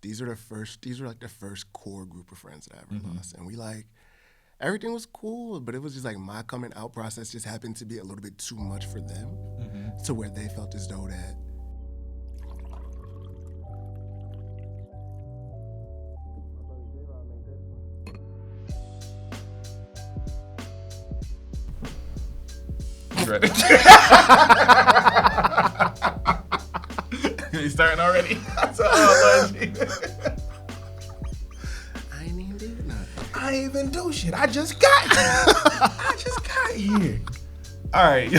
these were like the first core group of friends that I ever lost. And we like, everything was cool, but it was just like my coming out process just happened to be a little bit too much for them to where they felt as though that ready. You starting already? I ain't even do nothing. I ain't even do shit. I just got here. All right.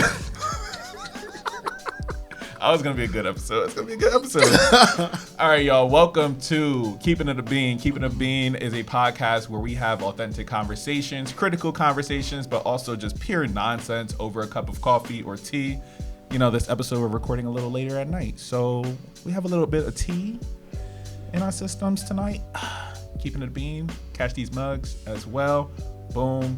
Oh, it's going to be a good episode. All right, y'all. Welcome to Keepin It a Bean. Keepin It a Bean is a podcast where we have authentic conversations, critical conversations, but also just pure nonsense over a cup of coffee or tea. You know, this episode we're recording a little later at night, so we have a little bit of tea in our systems tonight. Keepin It a Bean. Catch these mugs as well. Boom.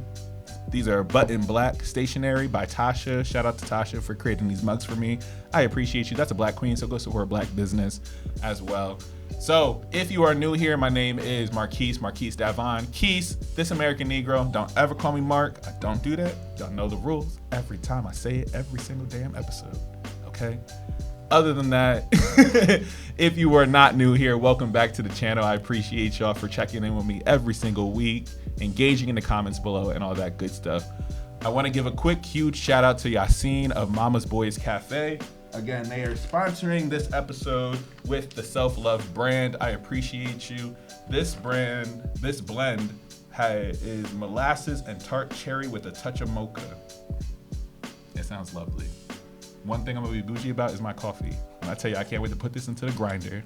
These are Button Black Stationery by Tasha. Shout out to Tasha for creating these mugs for me. I appreciate you. That's a black queen, so go support black business as well. So if you are new here, my name is Marquise Davon. Keys, this American Negro. Don't ever call me Mark. I don't do that. Y'all know the rules. Every time I say it, every single damn episode. Okay? Other than that, if you are not new here, welcome back to the channel. I appreciate y'all for checking in with me every single week, engaging in the comments below, and all that good stuff. I want to give a quick, huge shout out to Yassine of Mama's Boys Cafe. Again, they are sponsoring this episode with the Self-Love brand. I appreciate you. This blend is molasses and tart cherry with a touch of mocha. It sounds lovely. One thing I'm gonna be bougie about is my coffee. And I tell you, I can't wait to put this into the grinder,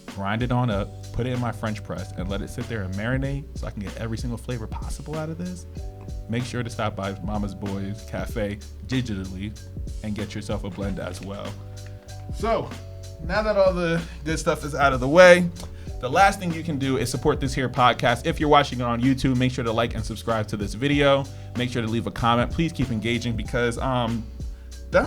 grind it on up, put it in my French press, and let it sit there and marinate so I can get every single flavor possible out of this. Make sure to stop by Mama's Boys Cafe digitally and get yourself a blend as well. So, now that all the good stuff is out of the way, the last thing you can do is support this here podcast. If you're watching it on YouTube, make sure to like and subscribe to this video. Make sure to leave a comment. Please keep engaging because them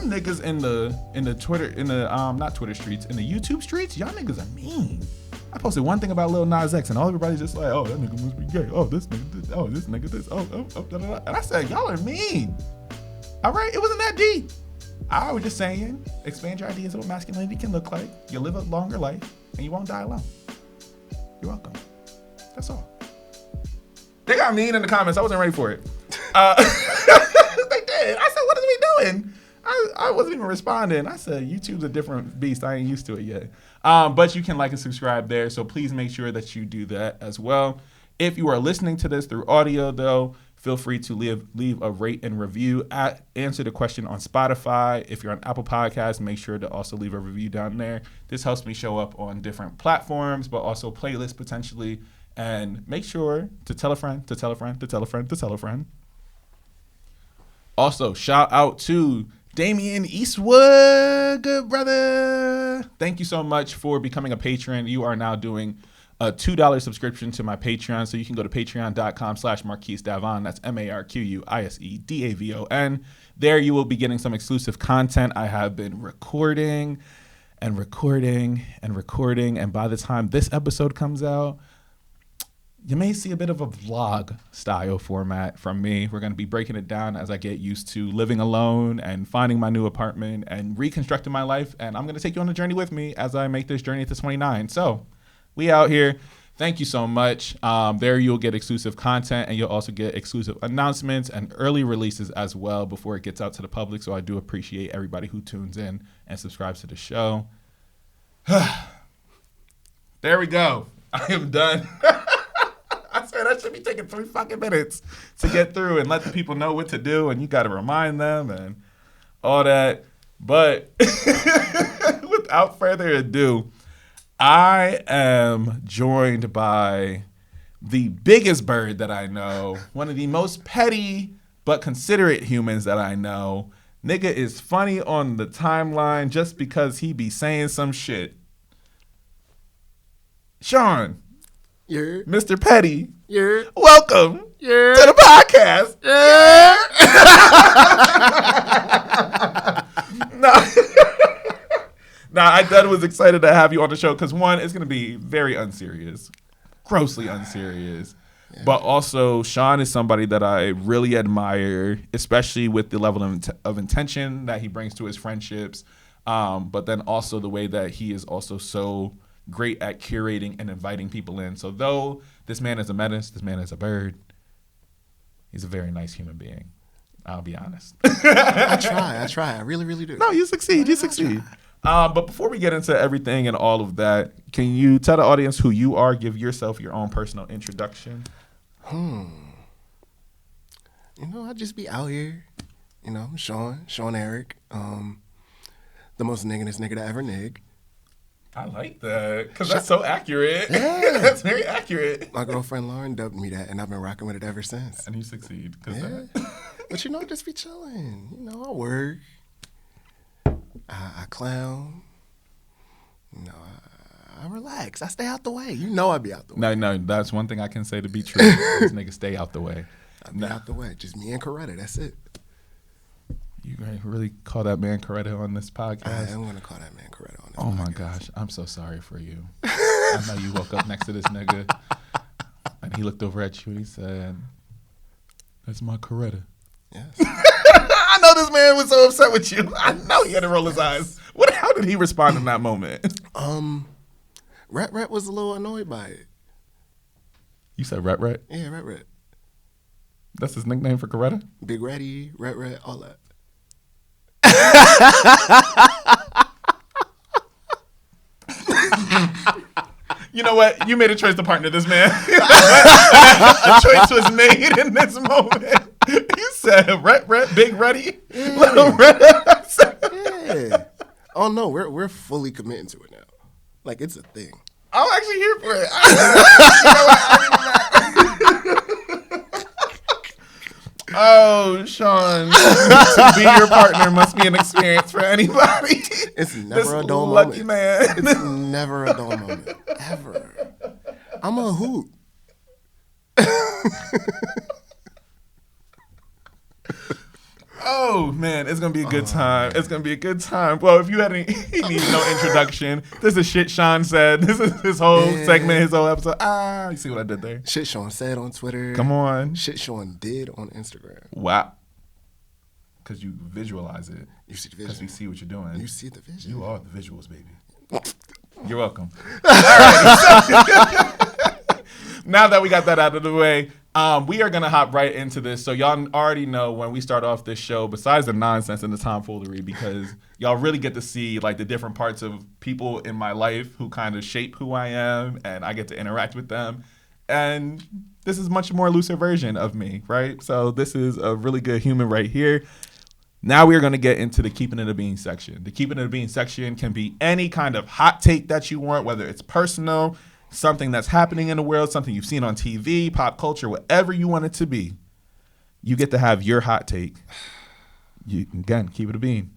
niggas in the Twitter, not Twitter streets, in the YouTube streets, y'all niggas are mean. I posted one thing about Lil Nas X and all everybody's just like, oh, that nigga must be gay. Oh, this nigga this. Oh, this nigga this. Oh, da, da, da. And I said, y'all are mean. All right, it wasn't that deep. I was just saying, expand your ideas of what masculinity can look like. You live a longer life and you won't die alone. You're welcome. That's all. They got mean in the comments. I wasn't ready for it. They did. I said, what is we doing? I wasn't even responding. I said, YouTube's a different beast. I ain't used to it yet. But you can like and subscribe there. So please make sure that you do that as well. If you are listening to this through audio, though, feel free to leave a rate and review. Answer the question on Spotify. If you're on Apple Podcasts, make sure to also leave a review down there. This helps me show up on different platforms, but also playlists potentially. And make sure to tell a friend, to tell a friend, to tell a friend, to tell a friend. Also, shout out to Damian Eastwood, good brother. Thank you so much for becoming a patron. You are now doing a $2 subscription to my Patreon. So you can go to patreon.com/marquisedavon. That's MarquiseDavon. There you will be getting some exclusive content. I have been recording. And by the time this episode comes out, you may see a bit of a vlog style format from me. We're going to be breaking it down as I get used to living alone and finding my new apartment and reconstructing my life. And I'm going to take you on a journey with me as I make this journey to 29. So we out here. Thank you so much. There you'll get exclusive content and you'll also get exclusive announcements and early releases as well before it gets out to the public. So I do appreciate everybody who tunes in and subscribes to the show. There we go. I am done. I swear that should be taking 3 fucking minutes to get through and let the people know what to do, and you got to remind them and all that. But without further ado, I am joined by the biggest bird that I know, one of the most petty but considerate humans that I know. Nigga is funny on the timeline just because he be saying some shit. Sean. Yeah. Mr. Petty. Yeah. Welcome to the podcast. Yeah. Nah, I definitely was excited to have you on the show because one, it's gonna be very unserious, grossly unserious. Yeah. But also, Sean is somebody that I really admire, especially with the level of intention that he brings to his friendships. But then also the way that he is also so great at curating and inviting people in. So though this man is a menace, this man is a bird, he's a very nice human being. I'll be honest. I try. I really, really do. No, you succeed. But before we get into everything and all of that, can you tell the audience who you are? Give yourself your own personal introduction. I just be out here. I'm Sean Eric, the most nigginest nigga to ever nig. I like that because that's so accurate. Yeah. That's very accurate. My girlfriend Lauren dubbed me that, and I've been rocking with it ever since. And you succeed. Yeah. But I just be chilling. I work. I clown. I relax. I stay out the way. I be out the way. No, that's one thing I can say to be true. This nigga stay out the way. I be out the way. Just me and Coretta. That's it. You really call that man Coretta on this podcast? I am going to call that man Coretta on this podcast. Oh, my gosh. I'm so sorry for you. I know you woke up next to this nigga, and he looked over at you and he said, "That's my Coretta." Yes. I know this man was so upset with you. I know he had to roll his eyes. How did he respond in that moment? Ret was a little annoyed by it. You said Ret? Yeah, Ret. That's his nickname for Coretta? Big Reddy, Ret, all that. You know what? You made a choice to partner this man. A choice was made in this moment. You said Ret, Big Reddy, Little Ret. Yeah. Oh no, we're fully committing to it now. Like it's a thing. I'm actually here for it. Oh, Sean, to be your partner must be an experience for anybody. It's never a dull lucky moment. Man. It's never a dull moment. Ever. I'm a hoot. Oh, man, it's going to be a good time. It's going to be a good time. Well, if you had any need no introduction, this is shit Sean said. This is his whole segment, his whole episode. You see what I did there? Shit Sean said on Twitter. Come on. Shit Sean did on Instagram. Wow. Because you visualize it. You see the vision. Because we see what you're doing. You see the vision. You are the visuals, baby. You're welcome. All right. Now that we got that out of the way, we are going to hop right into this. So y'all already know when we start off this show, besides the nonsense and the tomfoolery, because y'all really get to see like the different parts of people in my life who kind of shape who I am, and I get to interact with them. And this is much more looser version of me, right? So this is a really good human right here. Now we're going to get into the Keepin' It a Bean section. The Keepin' It a Bean section can be any kind of hot take that you want, whether it's personal, something that's happening in the world, something you've seen on TV, pop culture, whatever you want it to be. You get to have your hot take. You again, keep it a bean.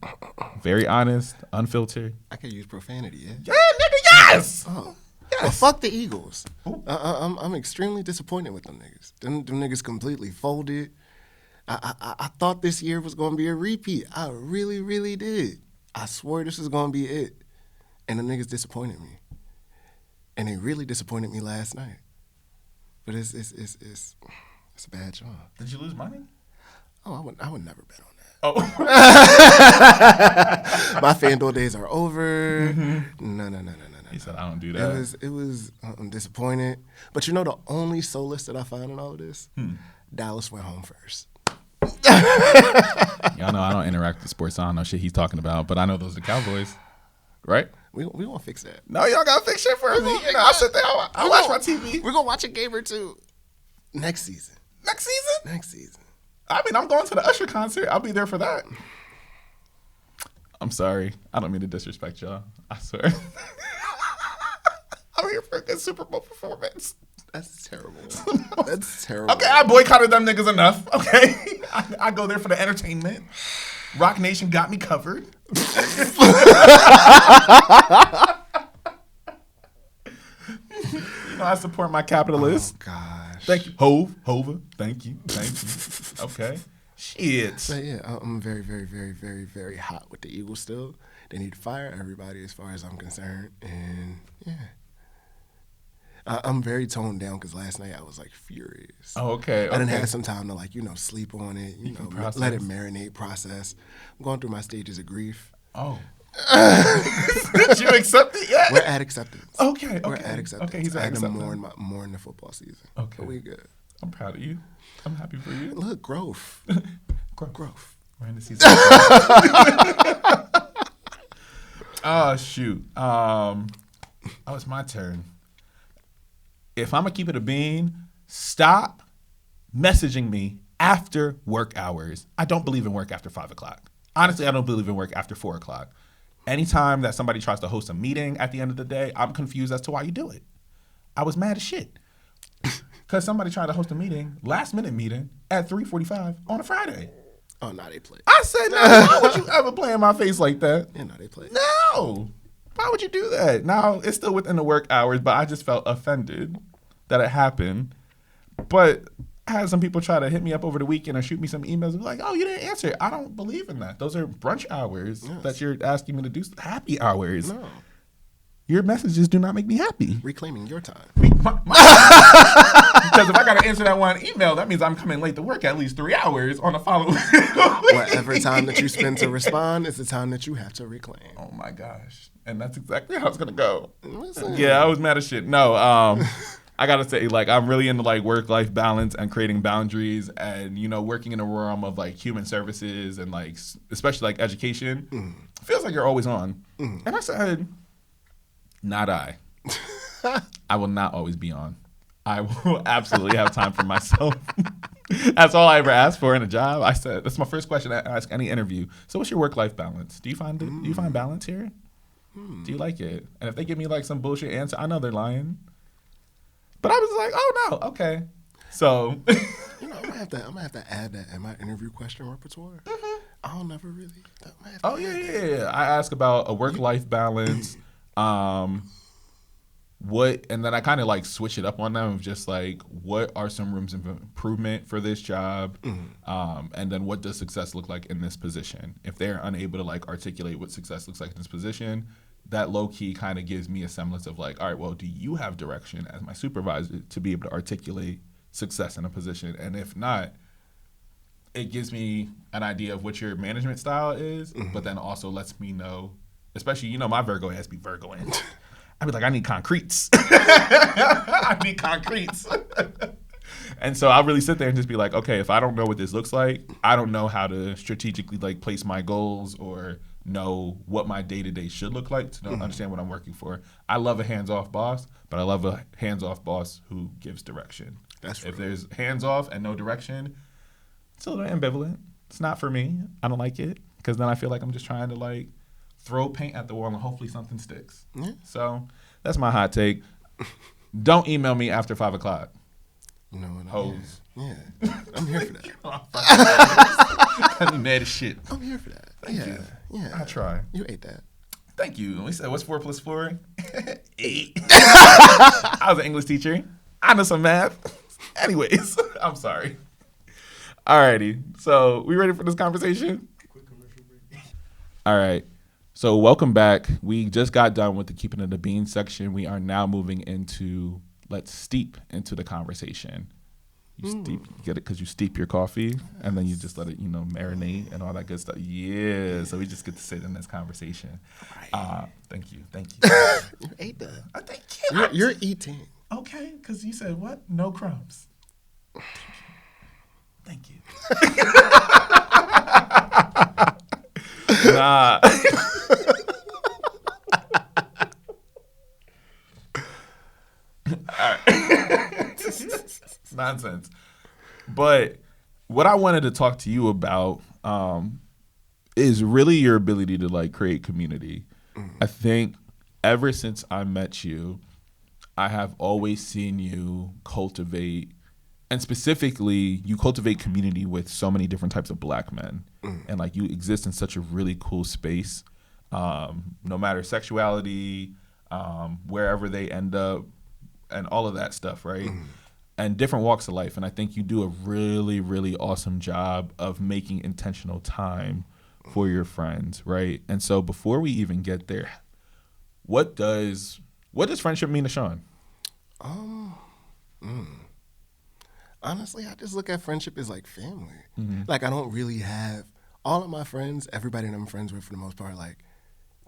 Very honest, unfiltered. I can use profanity, yeah? Yeah, nigga, yes! Oh. Yes. Well, fuck the Eagles. I'm extremely disappointed with them niggas. Them niggas completely folded. I thought this year was going to be a repeat. I really, really did. I swore this was going to be it. And the niggas disappointed me. And they really disappointed me last night. But it's a bad job. Did you lose money? Oh, I would never bet on that. Oh. My FanDuel days are over. Mm-hmm. No. He said, I don't do that. It was I'm disappointed. But the only solace that I found in all of this, Dallas went home first. Y'all know I don't interact with sports, so I don't know shit he's talking about, but I know those are the Cowboys, right? We gonna fix that. No, y'all gotta fix shit for me. I'll sit there. I'll watch my TV. We're gonna watch a game or two next season. Next season? Next season. I mean, I'm going to the Usher concert. I'll be there for that. I'm sorry. I don't mean to disrespect y'all. I swear. I'm here for a good Super Bowl performance. That's terrible. That's terrible. Okay, I boycotted them niggas enough. Okay. I go there for the entertainment. Rock Nation got me covered. I support my capitalists. Oh, gosh. Thank you. Hova. Thank you. Okay. Shit. But yeah, I'm very, very, very, very, very hot with the Eagles still. They need to fire everybody as far as I'm concerned. And yeah. I'm very toned down because last night I was like furious. Oh, okay. I didn't have some time to like, sleep on it, let it marinate, process. I'm going through my stages of grief. Oh. Did you accept it yet? We're at acceptance. Okay. We're at acceptance. Okay, he's at acceptance. Mourn the football season. Okay. But we good. I'm proud of you. I'm happy for you. Look, growth. Growth. We're in the season. Oh, shoot. Oh, it's my turn. If I'm going to keep it a bean, stop messaging me after work hours. I don't believe in work after 5 o'clock. Honestly, I don't believe in work after 4 o'clock. Anytime that somebody tries to host a meeting at the end of the day, I'm confused as to why you do it. I was mad as shit. Because somebody tried to host a meeting, last minute meeting, at 3:45 on a Friday. Oh, no, they play. I said, no, why would you ever play in my face like that? Yeah, no, they play. No. Why would you do that? Now, it's still within the work hours, but I just felt offended that it happened. But I had some people try to hit me up over the weekend or shoot me some emails and be like, oh, you didn't answer. I don't believe in that. Those are brunch hours that you're asking me to do. Happy hours. No. Your messages do not make me happy. Reclaiming your time. Because if I got to answer that one email, that means I'm coming late to work at least 3 hours on the following week. Whatever time that you spend to respond is the time that you have to reclaim. Oh, my gosh. And that's exactly how it's going to go. Listen. Yeah, I was mad as shit. No, I got to say, like, I'm really into, like, work-life balance and creating boundaries and, working in a realm of, like, human services and, like, especially, like, education. Feels like you're always on. And I said, not I. I will not always be on. I will absolutely have time for myself. That's all I ever asked for in a job. I said, that's my first question I ask any interview. So what's your work-life balance? Do you find balance here? Do you like it? And if they give me, like, some bullshit answer, I know they're lying. But I was like, oh no, okay. So I'm gonna have to add that in my interview question repertoire. I'll never really. Oh yeah. I ask about a work-life balance. What, and then I kind of like switch it up on them of just like, what are some rooms of improvement for this job? And then what does success look like in this position? If they're unable to like articulate what success looks like in this position, that low key kind of gives me a semblance of like, all right, well, do you have direction as my supervisor to be able to articulate success in a position? And if not, it gives me an idea of what your management style is, but then also lets me know, especially, my Virgo ass be Virgoing. I'd be like, I need concretes. I need concretes. And so I'll really sit there and just be like, okay, if I don't know what this looks like, I don't know how to strategically like place my goals or know what my day-to-day should look like to understand what I'm working for. I love a hands-off boss, but I love a hands-off boss who gives direction. That's if there's hands-off and no direction, it's a little ambivalent. It's not for me. I don't like it because then I feel like I'm just trying to like throw paint at the wall and hopefully something sticks. So that's my hot take. Don't email me after 5 o'clock. You know what? Hoes. Yeah. I'm here for that. I'm mad as shit. I'm here for that. Thank you. Yeah. I try. You ate that. Thank you. We said, what's 4 + 4? 8. I was an English teacher. I know some math. Anyways, I'm sorry. Alrighty. So, we ready for this conversation? Quick commercial break. All right. So, welcome back. We just got done with the Keepin It a Bean section. We are now moving into let's steep into the conversation. You get it because you steep your coffee and then you just let it, marinate and all that good stuff. Yeah. So we just get to sit in this conversation. Right. Thank you. You ate that. Thank you. You're eating. Okay. Because you said what? No crumbs. Thank you. Nah. All right. Nonsense. But what I wanted to talk to you about is really your ability to like create community. I think ever since I met you, I have always seen you cultivate, and specifically you cultivate community with so many different types of black men. And like you exist in such a really cool space, no matter sexuality, wherever they end up, and all of that stuff, right? And different walks of life. And I think you do a really, really awesome job of making intentional time for your friends, right? And so before we even get there, what does friendship mean to Sean? Honestly, I just look at friendship as like family. Like I don't really have all of my friends, everybody that I'm friends with for the most part, like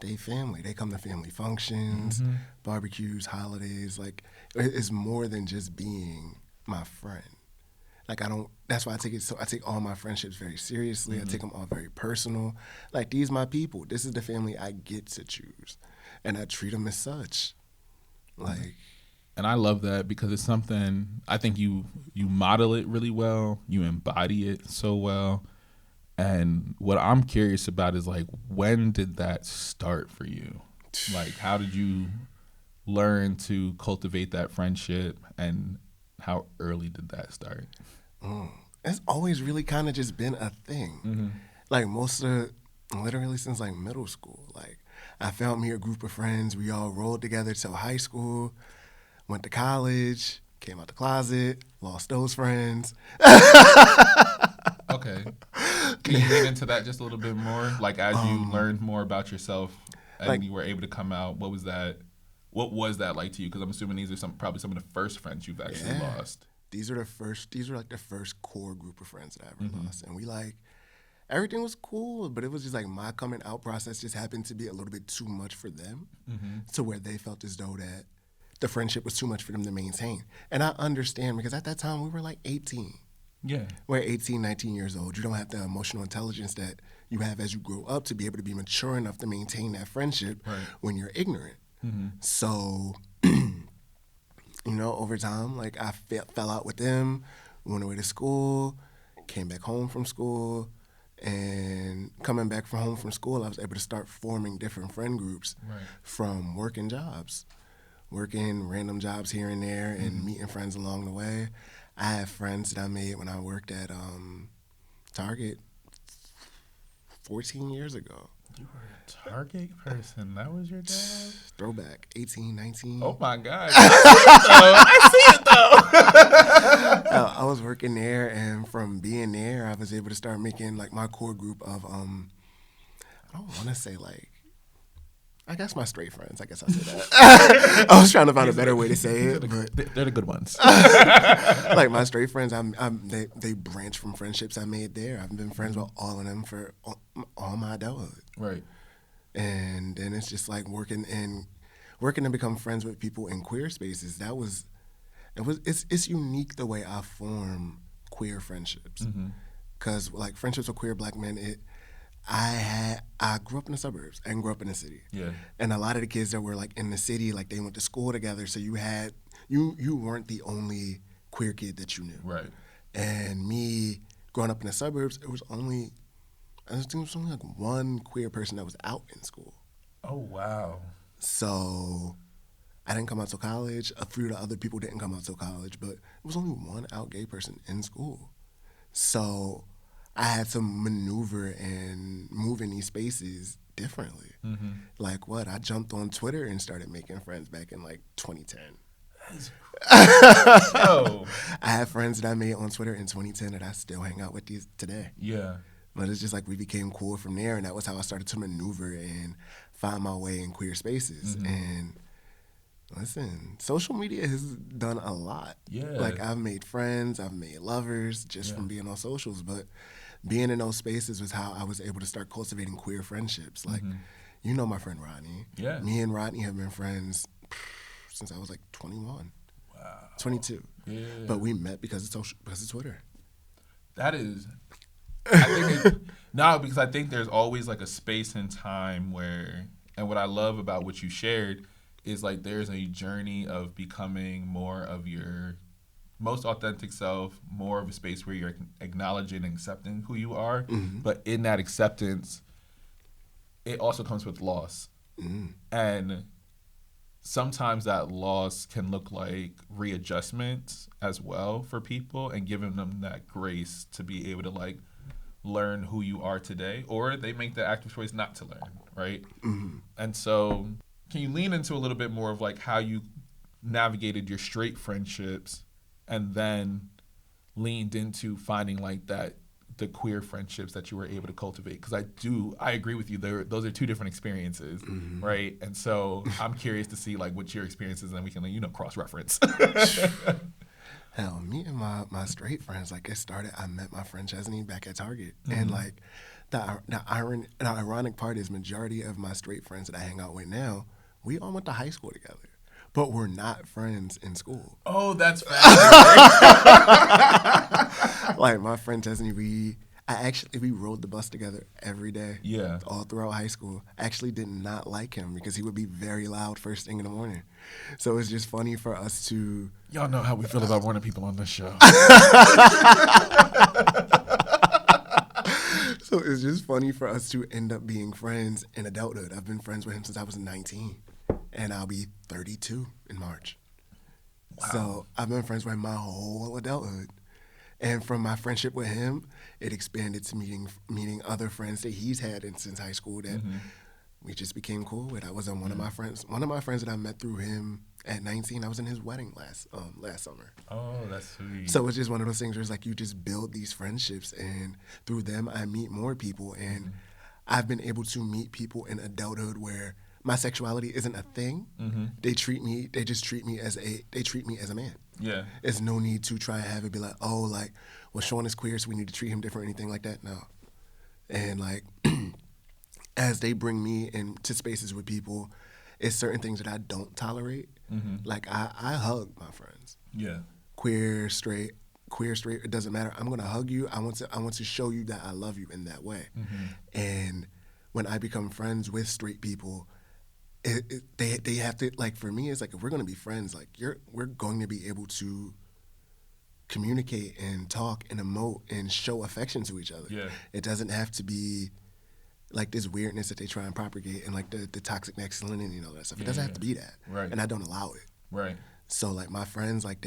they family. They come to family functions, barbecues, holidays. Like it's more than just being my friend. Like I don't. That's why I take it. So I take all my friendships very seriously. I take them all very personal. Like these my people. This is the family I get to choose, and I treat them as such. Like. And I love that because it's something I think you model it really well. You embody it so well. And what I'm curious about is like, when did that start for you? Like, how did you learn to cultivate that friendship, and how early did that start? It's always really kind of just been a thing. Like literally since like middle school. Like I found me a group of friends. We all rolled together till high school. Went to college, came out the closet, lost those friends. Okay. Can you get into that just a little bit more? Like as you learned more about yourself and like- you were able to come out, what was that like to you? Because I'm assuming these are probably some of the first friends you've actually lost. These were like the first core group of friends that I ever lost. And we like, everything was cool, but it was just like my coming out process just happened to be a little bit too much for them to where they felt as though that the friendship was too much for them to maintain. And I understand because at that time we were like 18. Yeah. We're 18, 19 years old. You don't have the emotional intelligence that you have as you grow up to be able to be mature enough to maintain that friendship when you're ignorant. So, over time, like I fell out with them, went away to school, came back home from school, and coming back from home from school, I was able to start forming different friend groups from working jobs. Working random jobs here and there and meeting friends along the way. I have friends that I made when I worked at Target 14 years ago. You were a Target person. That was your dad? Throwback, 18, 19. Oh, my God. I see it, though. I was working there, and from being there, I was able to start making, like, my core group of, I don't want to say, like, I guess my straight friends. I guess I'll say that. I was trying to find a better way to say it, but they're the good ones. Like my straight friends, they branch from friendships I made there. I've been friends with all of them for all my adulthood. Right. And then it's just like working to become friends with people in queer spaces. It's unique the way I form queer friendships, because like friendships with queer Black men, I grew up in the suburbs and grew up in the city. Yeah. And a lot of the kids that were like in the city, like they went to school together, so you weren't the only queer kid that you knew. Right. And me growing up in the suburbs, I think it was only like one queer person that was out in school. Oh, wow. So I didn't come out till college. A few of the other people didn't come out till college, but it was only one out gay person in school. So I had to maneuver and move in these spaces differently. Like I jumped on Twitter and started making friends back in like 2010. I have friends that I made on Twitter in 2010 that I still hang out with these today. Yeah. But it's just like we became cool from there, and that was how I started to maneuver and find my way in queer spaces. And listen, social media has done a lot. Yeah. Like I've made friends, I've made lovers just from being on socials, but being in those spaces was how I was able to start cultivating queer friendships. Like, my friend Rodney. Yeah. Me and Rodney have been friends since I was like 21. Wow. 22. Yeah. But we met because of Twitter. That is, because I think there's always like a space and time where, and what I love about what you shared is like there's a journey of becoming more of your most authentic self, more of a space where you're acknowledging and accepting who you are. But in that acceptance, it also comes with loss. And sometimes that loss can look like readjustment as well for people, and giving them that grace to be able to like learn who you are today, or they make the active choice not to learn, right? And so can you lean into a little bit more of like how you navigated your straight friendships and then leaned into finding like that the queer friendships that you were able to cultivate? Because I agree with you. Those are two different experiences, right? And so I'm curious to see like what your experiences, and then we can cross reference. Hell, me and my straight friends, like it started. I met my friend Chesney back at Target, and like the ironic part is, majority of my straight friends that I hang out with now, we all went to high school together, but we're not friends in school. Oh, that's fascinating. Like my friend Chesney, we rode the bus together every day. Yeah. All throughout high school. I actually did not like him because he would be very loud first thing in the morning. So it's just funny for us to... Y'all know how we feel about morning people on this show. So it's just funny for us to end up being friends in adulthood. I've been friends with him since I was 19, and I'll be 32 in March. Wow. So I've been friends with him my whole adulthood. And from my friendship with him, it expanded to meeting other friends that he's had since high school that we just became cool with. I was on one of my friends that I met through him at 19. I was in his wedding last summer. Oh, that's sweet. So it's just one of those things where it's like you just build these friendships, and through them I meet more people, and I've been able to meet people in adulthood where my sexuality isn't a thing. They just treat me as a man. Yeah. There's no need to try and have it be like, oh, like, well, Sean is queer, so we need to treat him different or anything like that. No. And like, as they bring me into spaces with people, it's certain things that I don't tolerate. Like I hug my friends. Yeah. Queer, straight, it doesn't matter. I'm gonna hug you. I want to show you that I love you in that way. And when I become friends with straight people, they have to, like, for me, it's like, if we're gonna be friends, like we're going to be able to communicate and talk and emote and show affection to each other. Yeah. It doesn't have to be like this weirdness that they try and propagate and like the toxic masculinity and all that stuff. It doesn't have to be that. Right. And I don't allow it. Right. So like my friends, like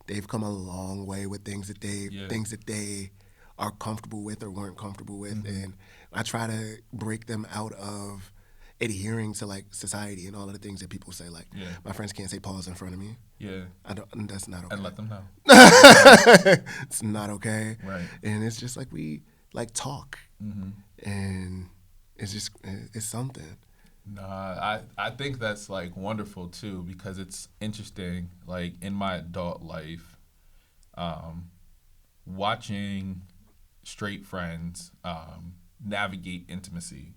they've come a long way with things that they are comfortable with or weren't comfortable with, and I try to break them out of adhering to like society and all of the things that people say. Like my friends can't say pause in front of me. Yeah. That's not okay. And let them know. It's not okay. Right. And it's just like we like talk, and it's something. Nah, I think that's like wonderful too, because it's interesting. Like in my adult life, watching straight friends navigate intimacy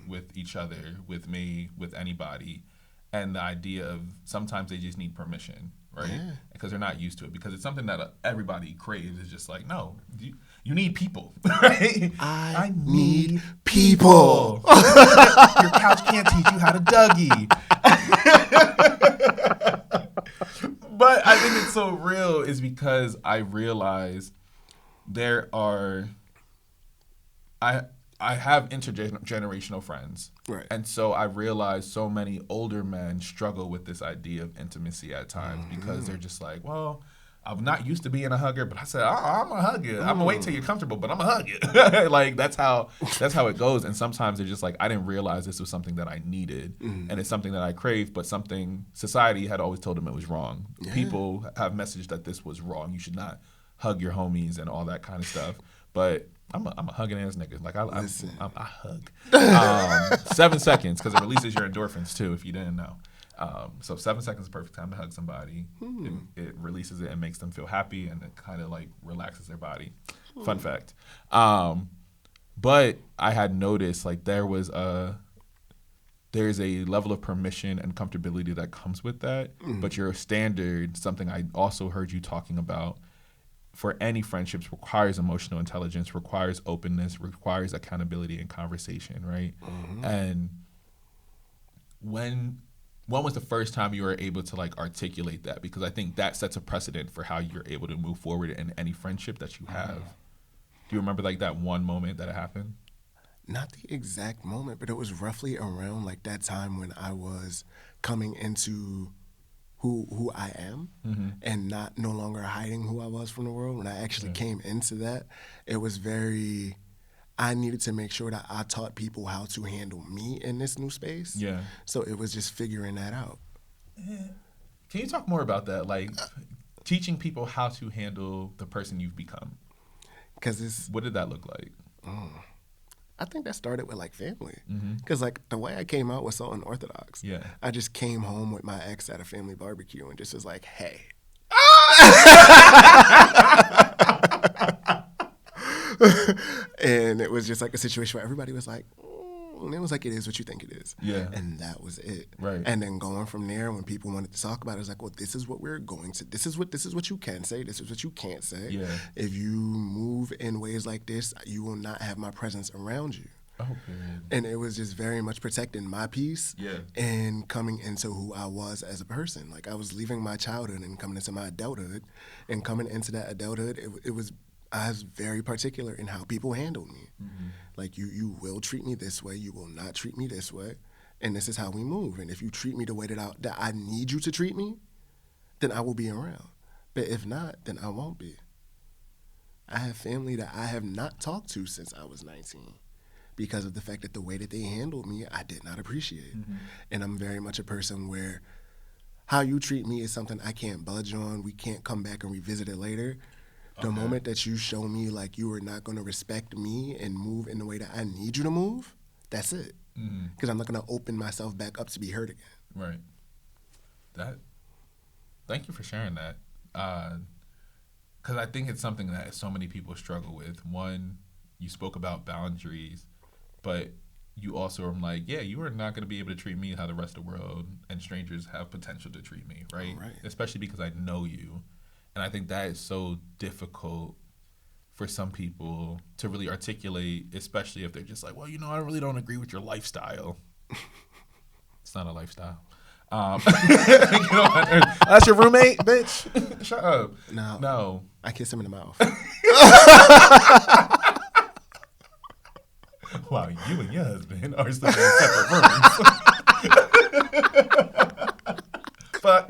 with each other, with me, with anybody, and the idea of sometimes they just need permission, right? Yeah. Because they're not used to it. Because it's something that everybody craves. It's just like, no, you need people, right? I need people. Your couch can't teach you how to Dougie. But I think it's so real is because I realize I have intergenerational friends. Right. And so I realize so many older men struggle with this idea of intimacy at times because they're just like, well, I'm not used to being a hugger, but I said, I'm going to hug you. I'm going to wait till you're comfortable, but I'm going to hug you. Like, that's how it goes. And sometimes they're just like, I didn't realize this was something that I needed. And it's something that I craved, but something society had always told them it was wrong. Yeah. People have messaged that this was wrong. You should not hug your homies and all that kind of stuff. But I'm a hugging ass nigga. Like I hug. 7 seconds, because it releases your endorphins too, if you didn't know. So 7 seconds is the perfect time to hug somebody. It releases it and makes them feel happy, and it kind of like relaxes their body. Fun fact. But I had noticed like there's a level of permission and comfortability that comes with that. But your standard, something I also heard you talking about, for any friendships requires emotional intelligence, requires openness, requires accountability and conversation, right? And when was the first time you were able to like articulate that? Because I think that sets a precedent for how you're able to move forward in any friendship that you have. Do you remember like that one moment that it happened? Not the exact moment, but it was roughly around like that time when I was coming into who I am and no longer hiding who I was from the world. When I actually came into that, it was I needed to make sure that I taught people how to handle me in this new space. Yeah. So it was just figuring that out. Can you talk more about that? Like teaching people how to handle the person you've become? Because What did that look like? I think that started with like family. Because like the way I came out was so unorthodox. Yeah. I just came home with my ex at a family barbecue and just was like, hey. And it was just like a situation where everybody was like, and it was like, it is what you think it is. Yeah. And that was it. Right. And then going from there, when people wanted to talk about it, it was like, well, this is what we're going to, this is what you can say, this is what you can't say. Yeah. If you move in ways like this, you will not have my presence around you. Oh, period. And it was just very much protecting my peace and coming into who I was as a person. Like I was leaving my childhood and coming into my adulthood, and coming into that adulthood, I was very particular in how people handled me. Like you will treat me this way, you will not treat me this way, and this is how we move. And if you treat me the way that I need you to treat me, then I will be around. But if not, then I won't be. I have family that I have not talked to since I was 19. Because of the fact that the way that they handled me, I did not appreciate. And I'm very much a person where how you treat me is something I can't budge on. We can't come back and revisit it later. The moment that you show me like you are not going to respect me and move in the way that I need you to move, that's it. Because I'm not going to open myself back up to be hurt again. Right. Thank you for sharing that. Because I think it's something that so many people struggle with. One, you spoke about boundaries, but you also are like, yeah, you are not going to be able to treat me how the rest of the world and strangers have potential to treat me, right? Especially because I know you. And I think that is so difficult for some people to really articulate, especially if they're just like, well, I really don't agree with your lifestyle. It's not a lifestyle. That's your roommate, bitch. Shut up. No. I kiss him in the mouth. Wow, you and your husband are still in separate rooms. Fuck.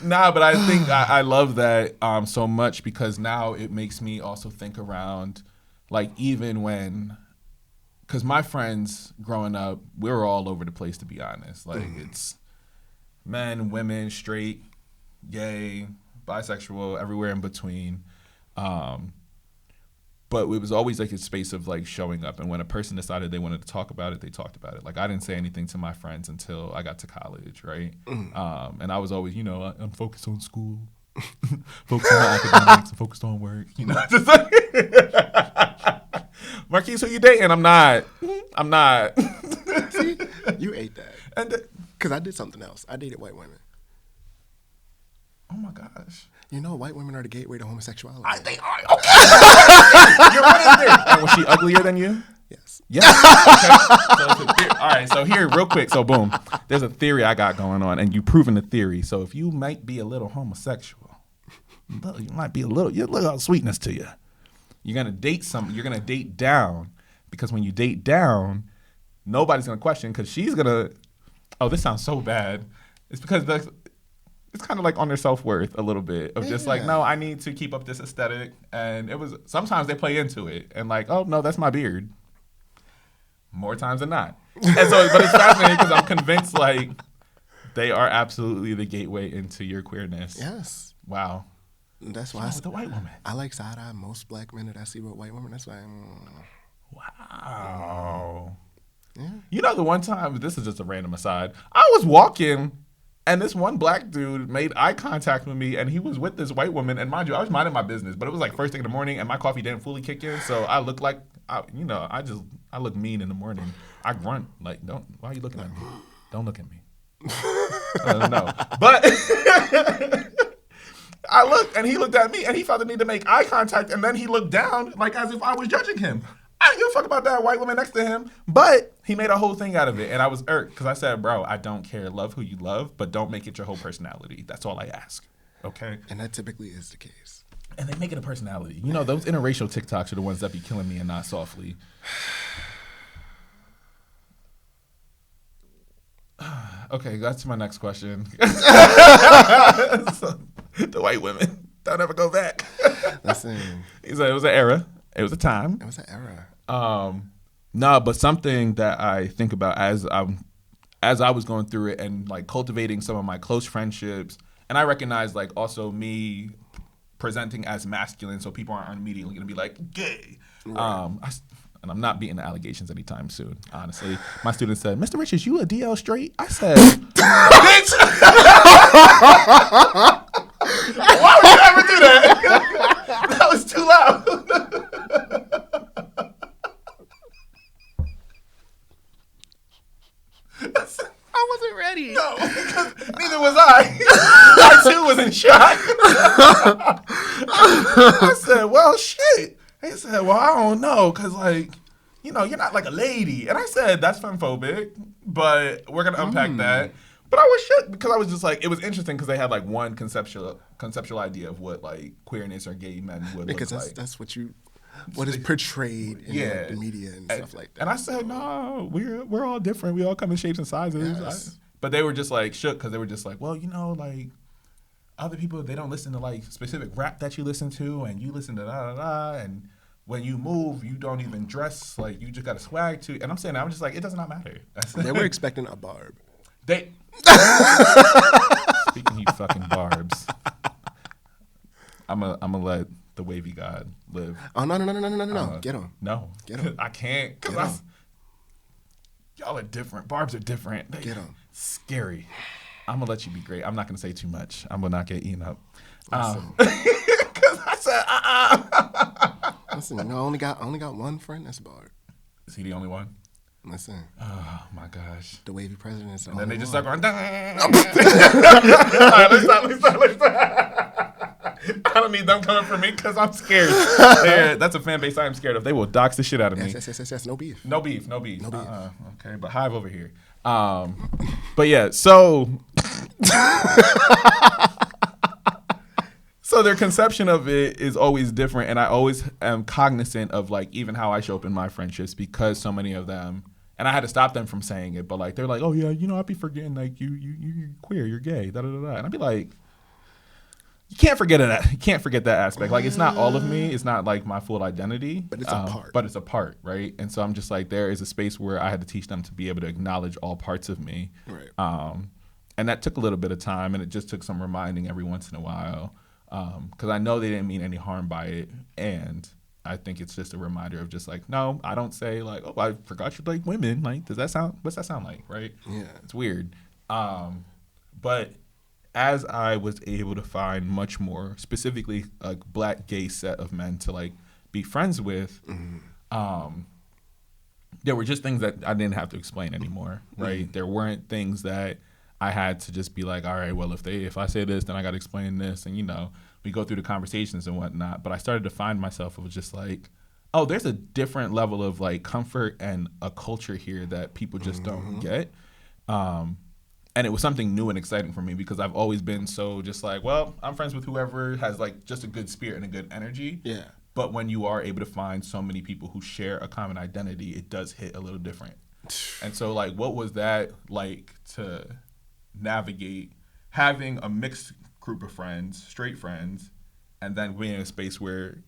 Nah, but I think I love that so much, because now it makes me also think around, like, even when, because my friends growing up, we were all over the place, to be honest. Like, it's men, women, straight, gay, bisexual, everywhere in between. But it was always like a space of like showing up. And when a person decided they wanted to talk about it, they talked about it. Like I didn't say anything to my friends until I got to college, right? And I was always, I'm focused on school, focused on my academics, I'm focused on work, Just like Marquise, who you dating? I'm not. See, you ate that. Because I did something else. I dated white women. Oh my gosh. White women are the gateway to homosexuality. They are. Okay. You're right there. And was she uglier than you? Yes. Yeah. Okay. All right. So here, real quick. So boom, there's a theory I got going on, and you proven the theory. So if you might be a little homosexual, you might be a little. You look at sweetness to you. You're gonna date You're gonna date down, because when you date down, nobody's gonna question, because she's gonna. Oh, this sounds so bad. It's because it's kind of like on their self-worth a little bit of just like, no, I need to keep up this aesthetic. And it was, sometimes they play into it and like, oh no, that's my beard. More times than not. And so, but it's fascinating because I'm convinced like they are absolutely the gateway into your queerness. Yes. Wow. That's why with the white woman. I like side-eye. Most black men that I see with white women, that's why Wow. Yeah. The one time, this is just a random aside, I was walking and this one black dude made eye contact with me, and he was with this white woman. And mind you, I was minding my business, but it was like first thing in the morning, and my coffee didn't fully kick in, so I looked like, I look mean in the morning. I grunt like, why are you looking at me? Don't look at me. No, but I looked, and he looked at me, and he felt the need to make eye contact, and then he looked down like as if I was judging him. I don't give a fuck about that white woman next to him, but he made a whole thing out of it, and I was irked because I said, bro, I don't care. Love who you love, but don't make it your whole personality. That's all I ask, okay? And that typically is the case. And they make it a personality. Those interracial TikToks are the ones that be killing me, and not softly. Okay, that's my next question. So, the white women, don't ever go back. Listen. He said it was an era. It was a time. It was an era. No, but something that I think about as as I was going through it and like cultivating some of my close friendships, and I recognized like also me presenting as masculine, so people aren't immediately going to be like gay. Right. And I'm not beating the allegations anytime soon. Honestly, my student said, "Mr. Richards, you a DL straight?" I said, "Bitch, why would you ever do that? That was too loud." I wasn't ready. No, because neither was I. I too was in shock. I said, "Well, shit." He said, "Well, I don't know, cause like, you know, you're not like a lady." And I said, "That's femophobic, but we're gonna unpack that." But I was shook because I was just like, it was interesting because they had like one conceptual idea of what like queerness or gay men would because look like. That's what is portrayed in like, the media and stuff like that. And I said, "No, we're all different. We all come in shapes and sizes." Yes. But they were just like shook because they were just like, "Well, you know, like other people, they don't listen to like specific rap that you listen to, and you listen to da da da, and when you move, you don't even dress like you just got a swag to." And I'm saying, I'm just like, it does not matter. They were expecting a barb. Speaking of fucking barbs, I'm gonna let the wavy god live. Oh no! Get him. No, get him. I can't because y'all are different. Barbs are different. Get him. Scary. I'm gonna let you be great. I'm not gonna say too much. I'm gonna not get eaten up. Because I said, Listen, I only got one friend that's barb. Is he the only one? Listen. Oh my gosh. The wavy president is the and only then they just one. start going. All right, let's stop. I don't need them coming for me because I'm scared. That's a fan base I'm scared of. They will dox the shit out of me. Yes. No beef. No beef. Okay, but Hive over here. But yeah, so their conception of it is always different, and I always am cognizant of like even how I show up in my friendships because so many of them, and I had to stop them from saying it, but like they're like, "Oh yeah, you know, I'd be forgetting like you're queer, you're gay, da da da da," and I'd be like, you can't forget that. You can't forget that aspect. Like, it's not all of me. It's not like my full identity. But it's a part. But it's a part, right? And so I'm just like, there is a space where I had to teach them to be able to acknowledge all parts of me. Right. And that took a little bit of time, and it just took some reminding every once in a while. Because I know they didn't mean any harm by it. And I think it's just a reminder of just like, no, I don't say like, "Oh, I forgot you like women." Like, what's that sound like, right? Yeah. It's weird. But as I was able to find much more, specifically a black gay set of men to like be friends with, there were just things that I didn't have to explain anymore, right? There weren't things that I had to just be like, all right, well, if I say this, then I got to explain this, and you know, we go through the conversations and whatnot. But I started to find myself, it was just like, oh, there's a different level of like comfort and a culture here that people just don't get. And it was something new and exciting for me because I've always been so just like, well, I'm friends with whoever has like just a good spirit and a good energy. Yeah. But when you are able to find so many people who share a common identity, it does hit a little different. And so like, what was that like to navigate having a mixed group of friends, straight friends, and then being in a space where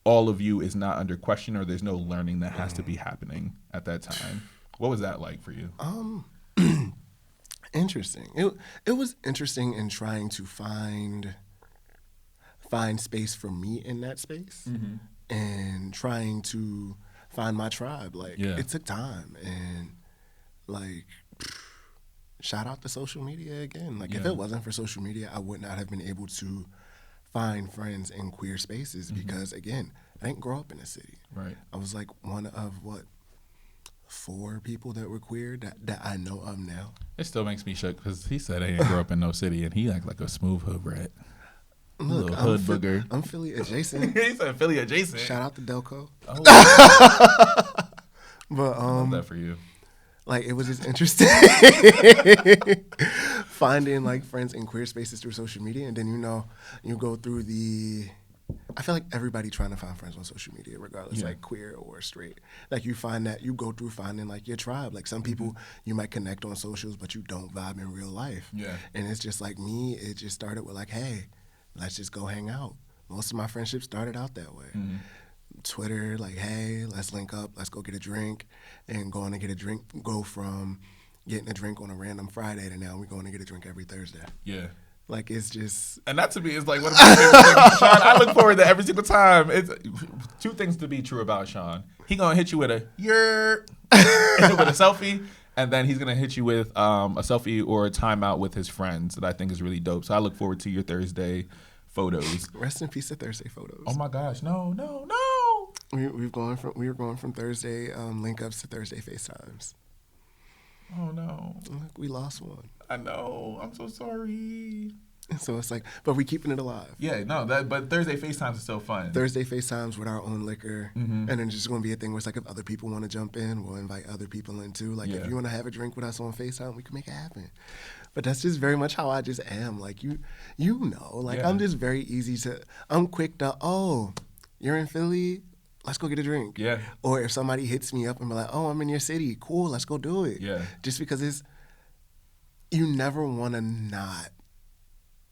all of you is not under question or there's no learning that has to be happening at that time? What was that like for you? Interesting. It was interesting in trying to find space for me in that space and trying to find my tribe. Like it took time, and like shout out to social media again. Like if it wasn't for social media, I would not have been able to find friends in queer spaces because again, I didn't grow up in a city. Right. I was like one of 4 people that were queer that I know of now. It still makes me shook because he said he didn't grow up in no city, and he act like a smooth hood rat. Look, hood booger. I'm Philly adjacent. He said Philly adjacent. Shout out to Delco. Oh, but I love that for you. Like it was just interesting finding like friends in queer spaces through social media, and then you go through I feel like everybody trying to find friends on social media, regardless, like queer or straight. Like you find that you go through finding like your tribe. Like some people you might connect on socials, but you don't vibe in real life. Yeah. And it's just like me, it just started with like, hey, let's just go hang out. Most of my friendships started out that way. Twitter, like, hey, let's link up, let's go get a drink, and going to get a drink, go from getting a drink on a random Friday to now we're going to get a drink every Thursday. Yeah. Like, it's just... And that to me is like one of my favorite things. Sean, I look forward to every single time. It's two things to be true about Sean. He gonna hit you with a with a selfie, and then he's gonna hit you with a selfie or a timeout with his friends that I think is really dope. So I look forward to your Thursday photos. Rest in peace to Thursday photos. Oh my gosh, no. We were going from Thursday link ups to Thursday FaceTimes. Oh no. Look, we lost one. I know. I'm so sorry. So it's like, but we keeping it alive. Yeah, no, but Thursday FaceTimes is so fun. Thursday FaceTimes with our own liquor. And then it's just going to be a thing where it's like if other people want to jump in, we'll invite other people in too. Like if you want to have a drink with us on FaceTime, we can make it happen. But that's just very much how I just am. Like you know, like I'm just very easy to, I'm quick to, oh, you're in Philly? Let's go get a drink. Yeah. Or if somebody hits me up and be like, oh, I'm in your city. Cool, let's go do it. Yeah. Just because you never want to not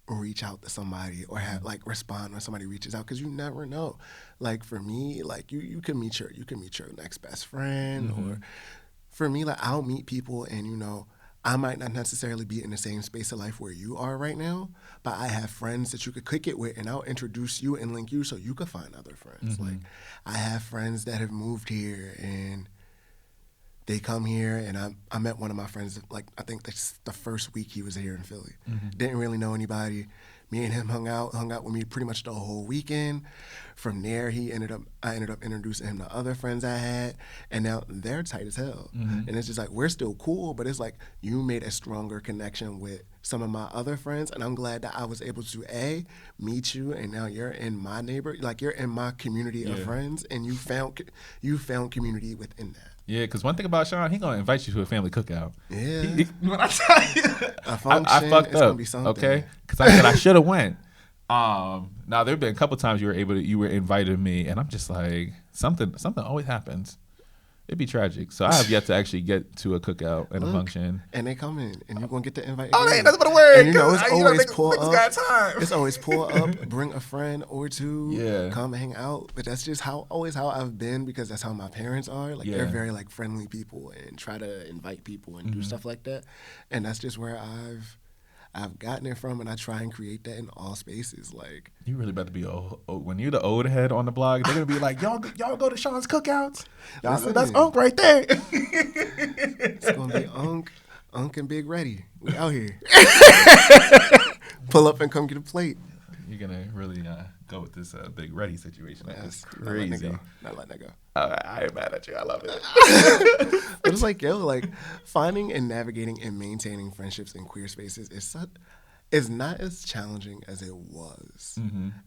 reach out to somebody or have like respond when somebody reaches out because you never know. Like for me, like you can meet your next best friend, or for me, like I'll meet people and you know I might not necessarily be in the same space of life where you are right now, but I have friends that you could kick it with and I'll introduce you and link you so you could find other friends. Like I have friends that have moved here and they come here, and I met one of my friends, like, I think that's the first week he was here in Philly. Didn't really know anybody. Me and him hung out with me pretty much the whole weekend. From there, I ended up introducing him to other friends I had, and now they're tight as hell. And it's just like, we're still cool, but it's like, you made a stronger connection with some of my other friends, and I'm glad that I was able to, meet you, and now you're in my like, you're in my community of friends, and you found community within that. Yeah, because one thing about Sean, he gonna invite you to a family cookout. Yeah. When I tell you, I fucked it's up. Gonna be something. Okay, because I said I should have went. Now there've been a couple times you were invited me, and I'm just like something always happens. It'd be tragic. So I have yet to actually get to a cookout and a function. And they come in, and you're gonna get the invite. Oh, ain't nothing but a word. And you know, it's always pull up. Got time. It's always pull up, bring a friend or two, Yeah. come hang out. But that's just always how I've been, because that's how my parents are. Like they're very like friendly people and try to invite people and do stuff like that. And that's just where I've gotten it from, and I try and create that in all spaces. Like You really about to be old. When you're the old head on the blog, they're gonna be like, y'all go to Sean's cookouts. That's Unc right there. It's gonna be Unc and Big Ready. We out here. Pull up and come get a plate. You're gonna really go with this Big Ready situation. That's crazy. Not letting that go. I ain't mad at you. I love it. But it's like, like finding and navigating and maintaining friendships in queer spaces is not as challenging as it was.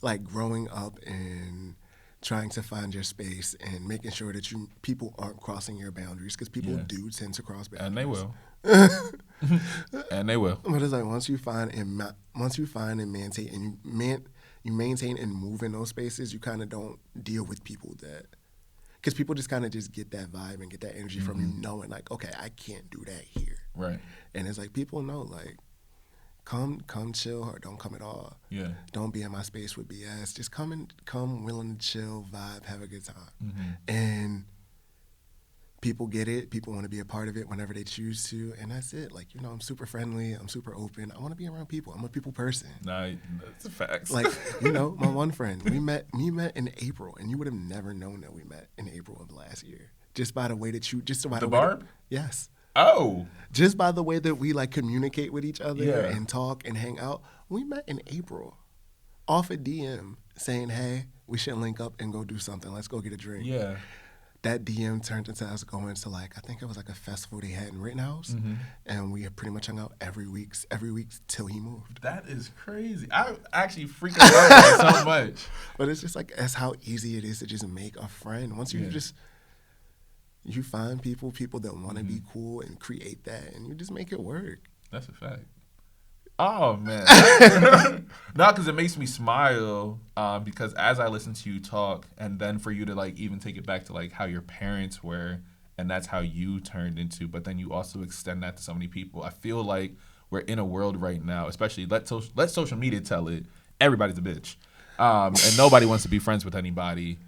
Like growing up and trying to find your space and making sure that people aren't crossing your boundaries, because people do tend to cross boundaries. And they will. And they will. But it's like once you find and maintain and you maintain and move in those spaces, you kind of don't deal with people that, because people just kind of just get that vibe and get that energy from you, knowing like, okay, I can't do that here. Right. And it's like people know like, come chill or don't come at all. Yeah. Don't be in my space with BS. Just come willing to chill, vibe, have a good time. And people get it. People want to be a part of it whenever they choose to, and that's it. Like, I'm super friendly. I'm super open. I want to be around people. I'm a people person. Nah, that's a fact. Like, my one friend, we met in April, and you would have never known that we met in April of last year, just by the way that the Barb? Yes. Oh. Just by the way that we like communicate with each other and talk and hang out. We met in April, off a DM saying, "Hey, we should link up and go do something. Let's go get a drink." Yeah. That DM turned into us going to I think it was like a festival they had in Rittenhouse, and we had pretty much hung out every week till he moved. That is crazy. I actually freaking love that so much. But it's just like, that's how easy it is to just make a friend. Once you find people that want to be cool and create that, and you just make it work. That's a fact. Oh, man. No, because it makes me smile because as I listen to you talk, and then for you to even take it back to how your parents were, and that's how you turned into, but then you also extend that to so many people. I feel like we're in a world right now, especially let social media tell it, everybody's a bitch. And nobody wants to be friends with anybody.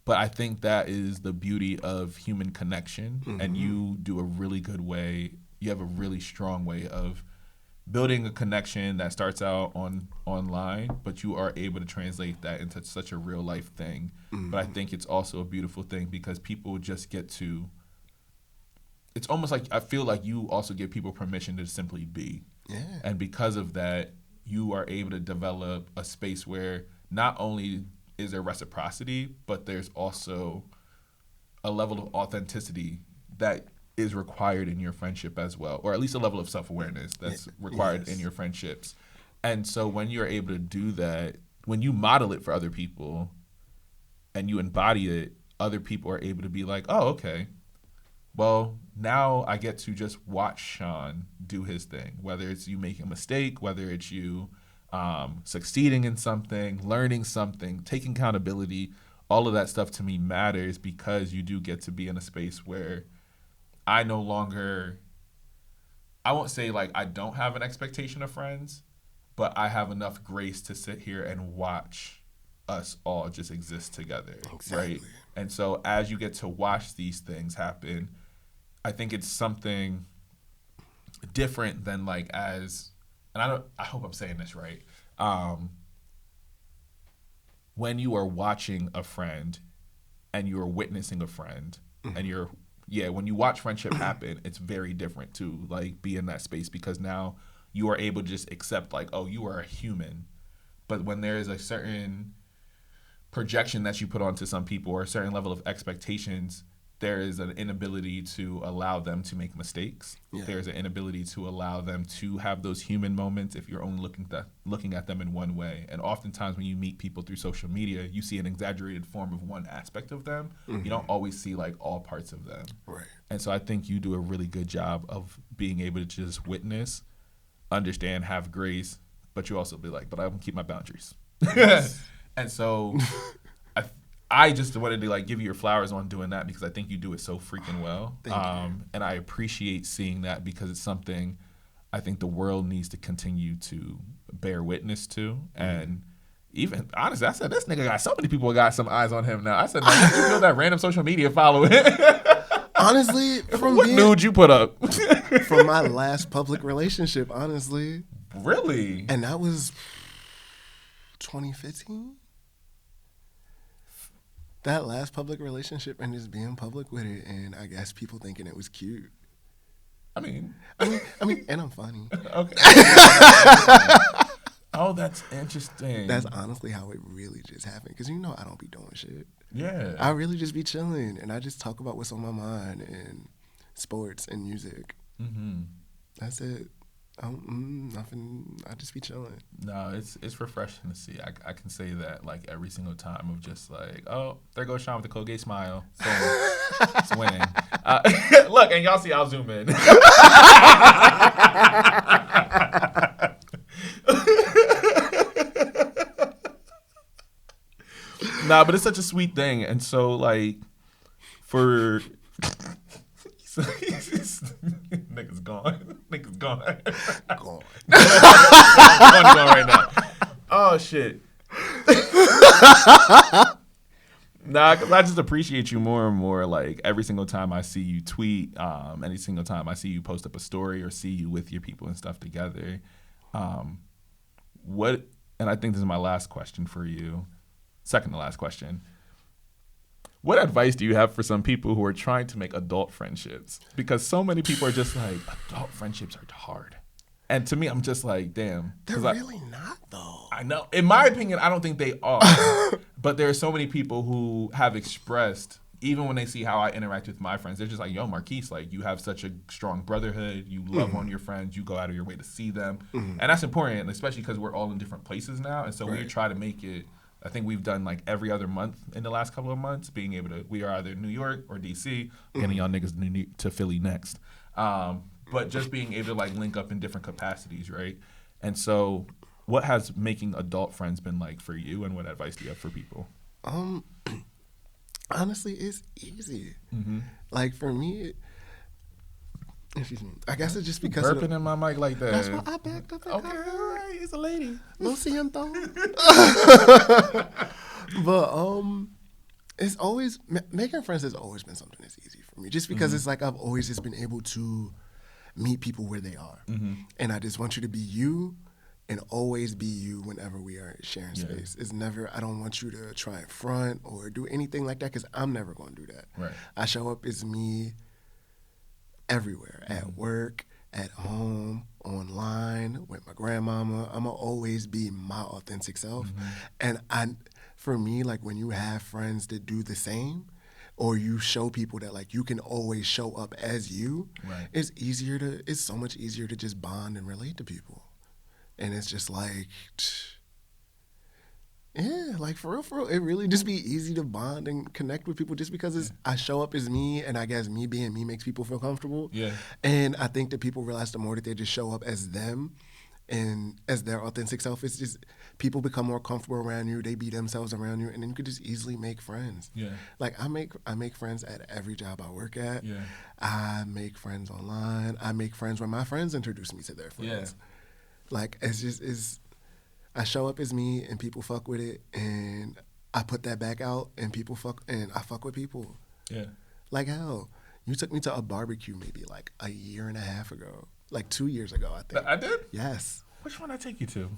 But I think that is the beauty of human connection. Mm-hmm. And you do a really good way. You have a really strong way of building a connection that starts out online, but you are able to translate that into such a real life thing. Mm-hmm. But I think it's also a beautiful thing because people just get to, it's almost like, I feel like you also give people permission to simply be. Yeah. And because of that, you are able to develop a space where not only is there reciprocity, but there's also a level of authenticity that is required in your friendship as well, or at least a level of self-awareness that's required in your friendships. And so when you're able to do that, when you model it for other people and you embody it, other people are able to be like, oh, okay, well, now I get to just watch Sean do his thing, whether it's you making a mistake, whether it's you succeeding in something, learning something, taking accountability. All of that stuff to me matters because you do get to be in a space where I no longer, I won't say like I don't have an expectation of friends, but I have enough grace to sit here and watch us all just exist together. Exactly. Right? And so as you get to watch these things happen, I think it's something different than like as, and I hope I'm saying this right. When you are watching a friend and you are witnessing a friend and when you watch friendship happen, it's very different to like be in that space because now you are able to just accept like, oh, you are a human. But when there is a certain projection that you put onto some people or a certain level of expectations, there is an inability to allow them to make mistakes. Yeah. There's an inability to allow them to have those human moments if you're only looking at them in one way. And oftentimes when you meet people through social media, you see an exaggerated form of one aspect of them. Mm-hmm. You don't always see like all parts of them. Right. And so I think you do a really good job of being able to just witness, understand, have grace, but you also be like, but I will keep my boundaries. Yes. And so I just wanted to like give you your flowers on doing that because I think you do it so freaking well. Thank you. And I appreciate seeing that because it's something I think the world needs to continue to bear witness to. And even honestly, I said this nigga got so many people got some eyes on him now. I said, man, you feel that random social media following? Honestly, from what nude you put up? From my last public relationship, honestly. Really? And that was 2015. That last public relationship and just being public with it, and I guess people thinking it was cute. I mean, and I'm funny. Okay. Oh, that's interesting. That's honestly how it really just happened. Because I don't be doing shit. Yeah. I really just be chilling, and I just talk about what's on my mind and sports and music. Mm-hmm. That's it. Nothing. I just be chilling. No, it's refreshing to see. I can say that like every single time of just like, oh, there goes Sean with the Colgate smile. Boom. It's winning. Look, and y'all see I'll zoom in. Nah, but it's such a sweet thing, and so like for. Nigga's gone. Nigga's gone. Gone. Gone right now. Oh shit. Nah, cause I just appreciate you more and more. Like every single time I see you tweet, any single time I see you post up a story or see you with your people and stuff together. What? And I think this is my last question for you. Second to last question. What advice do you have for some people who are trying to make adult friendships? Because so many people are just like, adult friendships are hard. And to me, I'm just like, damn. They're really not, though. I know. In my opinion, I don't think they are. But there are so many people who have expressed, even when they see how I interact with my friends, they're just like, yo, Marquise, like, you have such a strong brotherhood. You love on your friends. You go out of your way to see them. And that's important, especially because we're all in different places now. And so we try to make it. I think we've done like every other month in the last couple of months, being able to, we are either New York or DC, getting y'all niggas to Philly next. But just being able to like link up in different capacities, right? And so what has making adult friends been like for you, and what advice do you have for people? Honestly, it's easy. Like for me, excuse me, I guess it's just because burping in my mic like that. That's why I backed up. Okay, all right, he's a lady. Lo siento. But it's always making friends has always been something that's easy for me, just because it's like I've always just been able to meet people where they are, and I just want you to be you, and always be you whenever we are sharing space. It's never. I don't want you to try and front or do anything like that because I'm never going to do that. Right. I show up as me everywhere, at work, at home, online, with my grandmama. I'm gonna always be my authentic self, and for me, like when you have friends that do the same, or you show people that like you can always show up as you, it's so much easier to just bond and relate to people. And it's just like, yeah, like for real, it really just be easy to bond and connect with people just because I show up as me, and I guess me being me makes people feel comfortable. Yeah. And I think that people realize the more that they just show up as them and as their authentic self, it's just people become more comfortable around you. They be themselves around you, and then you could just easily make friends. Yeah. Like I make friends at every job I work at. Yeah. I make friends online. I make friends when my friends introduce me to their friends. Yeah. Like I show up as me, and people fuck with it, and I put that back out, and I fuck with people. Yeah. Like hell, you took me to a barbecue maybe like a year and a half ago, like 2 years ago, I think. I did? Yes. Which one I take you to?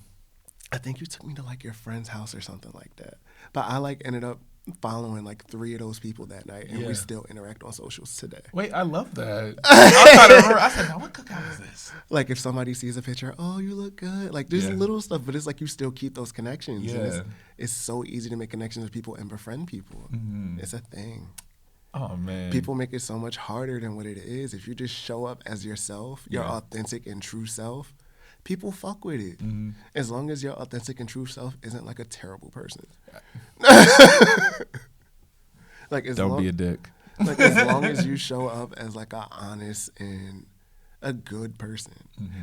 I think you took me to like your friend's house or something like that. But I like ended up following like 3 of those people that night, and we still interact on socials today. Wait, I love that. I'm trying to remember. I said, now what cookout is this? Like if somebody sees a picture, oh, you look good. Like there's little stuff, but it's like you still keep those connections. Yeah. And it's so easy to make connections with people and befriend people. It's a thing. Oh, man. People make it so much harder than what it is. If you just show up as yourself, your authentic and true self, people fuck with it. As long as your authentic and true self isn't like a terrible person. Like Don't be a dick. Like as long as you show up as like a honest and a good person,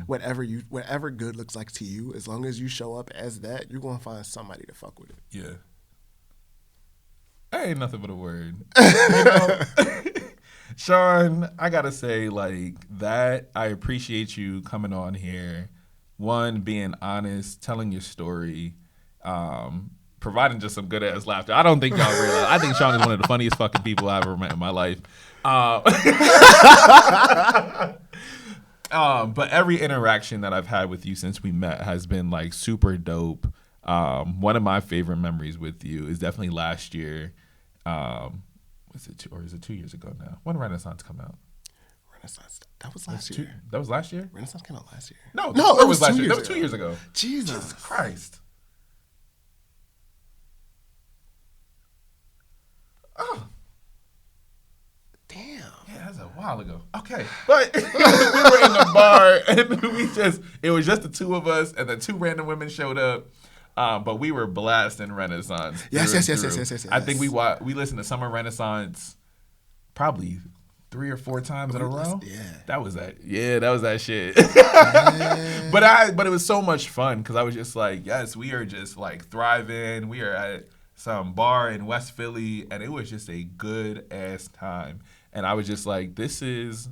whatever good looks like to you, as long as you show up as that, you're gonna find somebody to fuck with it. Yeah. That ain't nothing but a word. Sean, I gotta say, like, that I appreciate you coming on here. One, being honest, telling your story, providing just some good ass laughter. I don't think y'all realize. I think Sean is one of the funniest fucking people I've ever met in my life. But every interaction that I've had with you since we met has been like super dope. One of my favorite memories with you is definitely last year. Was it is it 2 years ago now? When Renaissance come out? Renaissance. That was last year. That was last year? Renaissance came out last year. No, it was last 2 year. years That was 2 years ago. Jesus Christ. Oh. Damn. Yeah, that's a while ago. Okay. But we were in the bar, and it was just the two of us, and then 2 random women showed up. But we were blasting Renaissance. Yes. I think we listened to Summer Renaissance probably 3 or 4 times in a row. Yeah. That was that. Yeah, that was that shit. Yeah. But it was so much fun because I was just like, yes, we are just like thriving. We are at some bar in West Philly, and it was just a good ass time. And I was just like, this is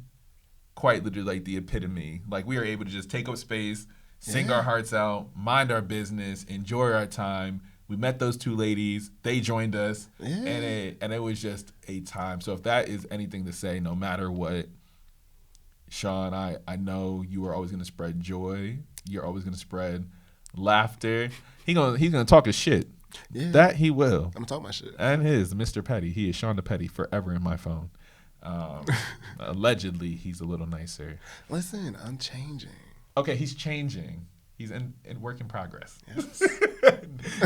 quite literally like the epitome. Like we are able to just take up space, sing our hearts out, mind our business, enjoy our time. We met those 2 ladies. They joined us, and it was just a time. So if that is anything to say, no matter what, Sean, I know you are always going to spread joy. You're always going to spread laughter. He's gonna talk his shit. Yeah. That he will. I'm talking my shit. And his Mr. Petty. He is Sean the Petty forever in my phone. Allegedly, he's a little nicer. Listen, I'm changing. Okay, he's changing. He's in work in progress. Yes.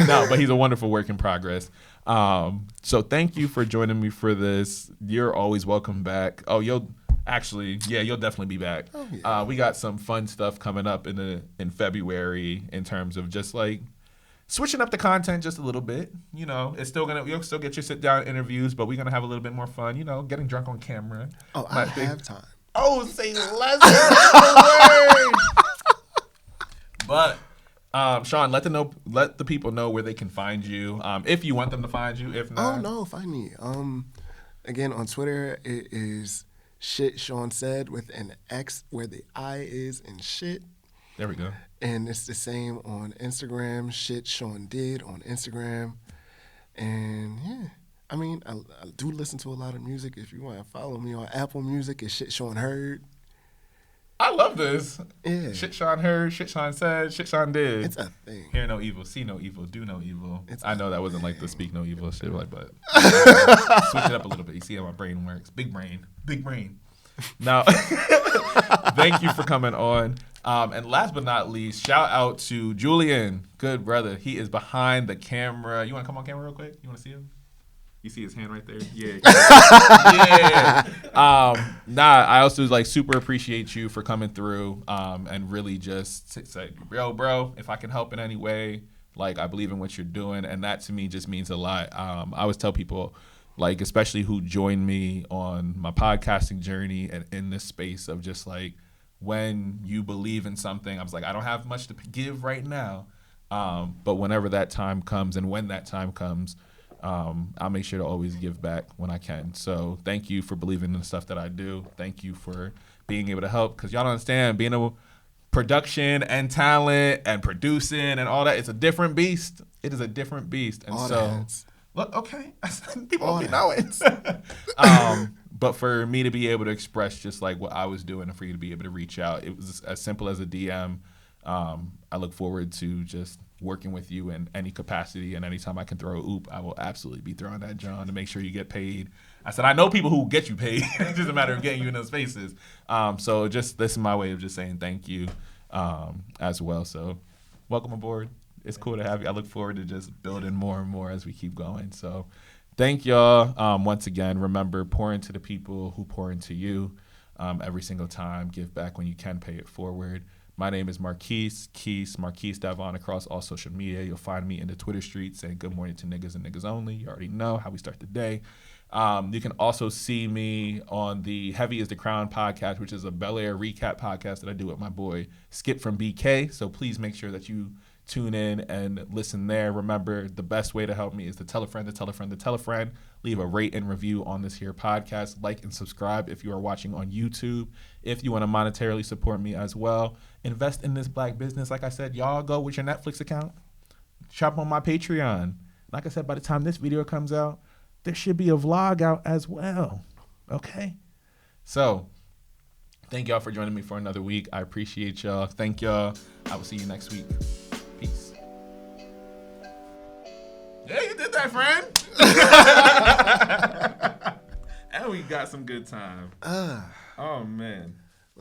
No, but he's a wonderful work in progress. So thank you for joining me for this. You're always welcome back. Oh, you'll definitely be back. Oh, yeah. We got some fun stuff coming up in February in terms of just like switching up the content just a little bit. You know, you'll still get your sit down interviews, but we're gonna have a little bit more fun. You know, getting drunk on camera. Oh, I have time. Oh, say less than word. But Sean, let the people know where they can find you. If you want them to find you, if not. Oh no, find me. Again on Twitter it is shxtseandid with an X where the I is in shit. There we go. And it's the same on Instagram, shxtseandid on Instagram. And yeah, I mean, I do listen to a lot of music. If you want to follow me on Apple Music, it's shxtseandid. I love this. Yeah. Shxtseandid, shxtseandid, shxtseandid. It's a thing. Hear no evil, see no evil, do no evil. I know that wasn't like the speak no evil shit, like, but switch it up a little bit. You see how my brain works. Big brain. Now, thank you for coming on. And last but not least, shout out to Julian, good brother. He is behind the camera. You want to come on camera real quick? You want to see him? You see his hand right there? Yeah. I also like super appreciate you for coming through and really just say, bro, if I can help in any way, like I believe in what you're doing. And that to me just means a lot. I always tell people, like, especially who joined me on my podcasting journey and in this space of just like, when you believe in something, I was like, I don't have much to give right now. But whenever that time comes and when that time comes, I'll make sure to always give back when I can. So thank you for believing in the stuff that I do. Thank you for being able to help, because y'all don't understand, being a production and talent and producing and all that, it's a different beast. It is a different beast. And all so, look, okay, people all don't know it. But for me to be able to express just like what I was doing and for you to be able to reach out, it was as simple as a DM. I look forward to just working with you in any capacity, and anytime I can throw a oop, I will absolutely be throwing that, John, to make sure you get paid. I said, I know people who get you paid. It's just a matter of getting you in those spaces. So just this is my way of just saying thank you as well. So welcome aboard. It's cool to have you. I look forward to just building more and more as we keep going. So thank y'all. Once again, remember, pour into the people who pour into you every single time. Give back when you can, pay it forward. My name is Marquise Davon across all social media. You'll find me in the Twitter streets saying good morning to niggas and niggas only. You already know how we start the day. You can also see me on the Heavy is the Crown podcast, which is a Bel Air recap podcast that I do with my boy Skip from BK. So please make sure that you tune in and listen there. Remember, the best way to help me is to tell a friend, to tell a friend, to tell a friend. Leave a rate and review on this here podcast. Like and subscribe if you are watching on YouTube. If you want to monetarily support me as well, invest in this black business. Like I said, y'all go with your Netflix account. Shop on my Patreon. Like I said, by the time this video comes out, there should be a vlog out as well. Okay? So, thank y'all for joining me for another week. I appreciate y'all. Thank y'all. I will see you next week. Peace. Yeah, you did that, friend. And we got some good time. Oh, man.